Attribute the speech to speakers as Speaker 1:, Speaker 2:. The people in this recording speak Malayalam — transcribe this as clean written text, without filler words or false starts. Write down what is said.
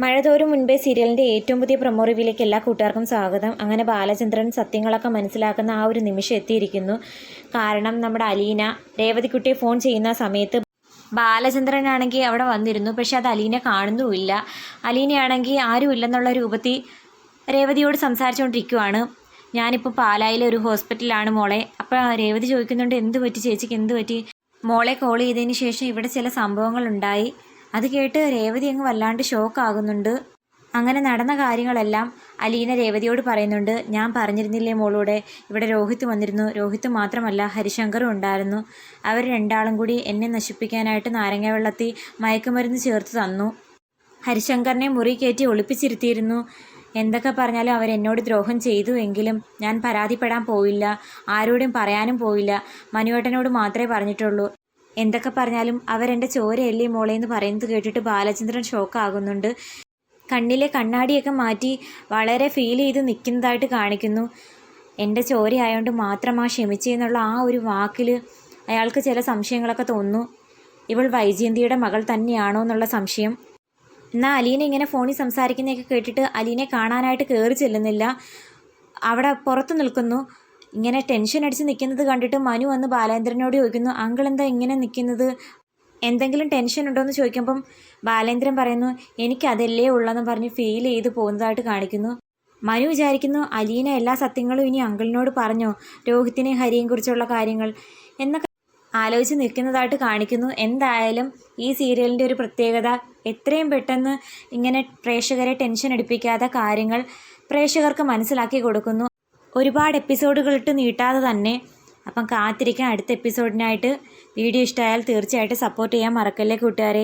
Speaker 1: മഴ തോരും മുൻപേ സീരിയലിൻ്റെ ഏറ്റവും പുതിയ പ്രൊമോ റിവ്യൂയിലേക്ക് എല്ലാ കൂട്ടുകാർക്കും സ്വാഗതം. അങ്ങനെ ബാലചന്ദ്രൻ സത്യങ്ങളൊക്കെ മനസ്സിലാക്കുന്ന ആ ഒരു നിമിഷം എത്തിയിരിക്കുന്നു. കാരണം നമ്മുടെ അലീന രേവതിക്കുട്ടിയെ ഫോൺ ചെയ്യുന്ന സമയത്ത് ബാലചന്ദ്രനാണെങ്കിൽ അവിടെ വന്നിരുന്നു. പക്ഷെ അത് അലീന കാണുന്നുമില്ല. അലീനയാണെങ്കിൽ ആരും ഇല്ലെന്നുള്ള രൂപത്തിൽ രേവതിയോട് സംസാരിച്ചുകൊണ്ടിരിക്കുവാണ്. ഞാനിപ്പോൾ പാലായിലെ ഒരു ഹോസ്പിറ്റലിലാണ് മോളെ. അപ്പോൾ രേവതി ചോദിക്കുന്നുണ്ട്, എന്ത് പറ്റി ചേച്ചിക്ക്, എന്ത് പറ്റി? മോളെ കോൾ ചെയ്തതിന് ശേഷം ഇവിടെ ചില സംഭവങ്ങളുണ്ടായി. അത് കേട്ട് രേവതി അങ്ങ് വല്ലാണ്ട് ഷോക്കാകുന്നുണ്ട്. അങ്ങനെ നടന്ന കാര്യങ്ങളെല്ലാം അലീന രേവതിയോട് പറയുന്നുണ്ട്. ഞാൻ പറഞ്ഞിരുന്നില്ലേ മോളോടെ, ഇവിടെ രോഹിത് വന്നിരുന്നു. രോഹിത് മാത്രമല്ല ഹരിശങ്കറും ഉണ്ടായിരുന്നു. അവർ രണ്ടാളും കൂടി എന്നെ നശിപ്പിക്കാനായിട്ട് നാരങ്ങ വെള്ളത്തിൽ മയക്കുമരുന്ന് ചേർത്ത് തന്നു. ഹരിശങ്കറിനെ മുറി കയറ്റി ഒളിപ്പിച്ചിരുത്തിയിരുന്നു. എന്തൊക്കെ പറഞ്ഞാലും അവരെന്നോട് ദ്രോഹം ചെയ്തു എങ്കിലും ഞാൻ പരാതിപ്പെടാൻ പോയില്ല, ആരോടും പറയാനും പോയില്ല. മനുവേട്ടനോട് മാത്രമേ പറഞ്ഞിട്ടുള്ളൂ. എന്തൊക്കെ പറഞ്ഞാലും അവരെൻ്റെ ചോരയല്ലേ മോളെ എന്ന് പറയുന്നത് കേട്ടിട്ട് ബാലചന്ദ്രൻ ഷോക്കാകുന്നുണ്ട്. കണ്ണിലെ കണ്ണാടിയൊക്കെ മാറ്റി വളരെ ഫീൽ ചെയ്ത് നിൽക്കുന്നതായിട്ട് കാണിക്കുന്നു. എൻ്റെ ചോരയായതുകൊണ്ട് മാത്രമാ ക്ഷമിച്ചെന്നുള്ള ആ ഒരു വാക്കിൽ അയാൾക്ക് ചില സംശയങ്ങളൊക്കെ തോന്നുന്നു. ഇവൾ വൈജയന്തിയുടെ മകൾ തന്നെയാണോ എന്നുള്ള സംശയം. എന്നാൽ അലീന ഇങ്ങനെ ഫോണിൽ സംസാരിക്കുന്നതൊക്കെ കേട്ടിട്ട് അലീനെ കാണാനായിട്ട് കയറി ചെല്ലുന്നില്ല. അവിടെ പുറത്ത് നിൽക്കുന്നു. ഇങ്ങനെ ടെൻഷൻ അടിച്ച് നിൽക്കുന്നത് കണ്ടിട്ട് മനു വന്ന് ബാലേന്ദ്രനോട് ചോദിക്കുന്നു, അങ്കിൾ എന്താ ഇങ്ങനെ നിൽക്കുന്നത്, എന്തെങ്കിലും ടെൻഷൻ ഉണ്ടോ എന്ന് ചോദിക്കുമ്പം ബാലേന്ദ്രൻ പറയുന്നു, എനിക്കതല്ലേ ഉള്ളതെന്ന് പറഞ്ഞ് ഫീൽ ചെയ്ത് പോകുന്നതായിട്ട് കാണിക്കുന്നു. മനു വിചാരിക്കുന്നു, അലീന എല്ലാ സത്യങ്ങളും ഇനി അങ്കിളിനോട് പറഞ്ഞോ, രോഹിത്തിനെയും ഹരിയെയും കുറിച്ചുള്ള കാര്യങ്ങൾ എന്നൊക്കെ ആലോചിച്ച് നിൽക്കുന്നതായിട്ട് കാണിക്കുന്നു. എന്തായാലും ഈ സീരിയലിൻ്റെ ഒരു പ്രത്യേകത, എത്രയും പെട്ടെന്ന് ഇങ്ങനെ പ്രേക്ഷകരെ ടെൻഷൻ അടിപ്പിക്കാതെ കാര്യങ്ങൾ പ്രേക്ഷകർക്ക് മനസ്സിലാക്കി കൊടുക്കുന്നു. ഒരുപാട് എപ്പിസോഡുകളിട്ട് നീട്ടാതെ തന്നെ. അപ്പം കാത്തിരിക്കാൻ അടുത്ത എപ്പിസോഡിനായിട്ട്. വീഡിയോ ഇഷ്ടമായാൽ തീർച്ചയായിട്ടും സപ്പോർട്ട് ചെയ്യാൻ മറക്കല്ലേ കൂട്ടുകാരെ.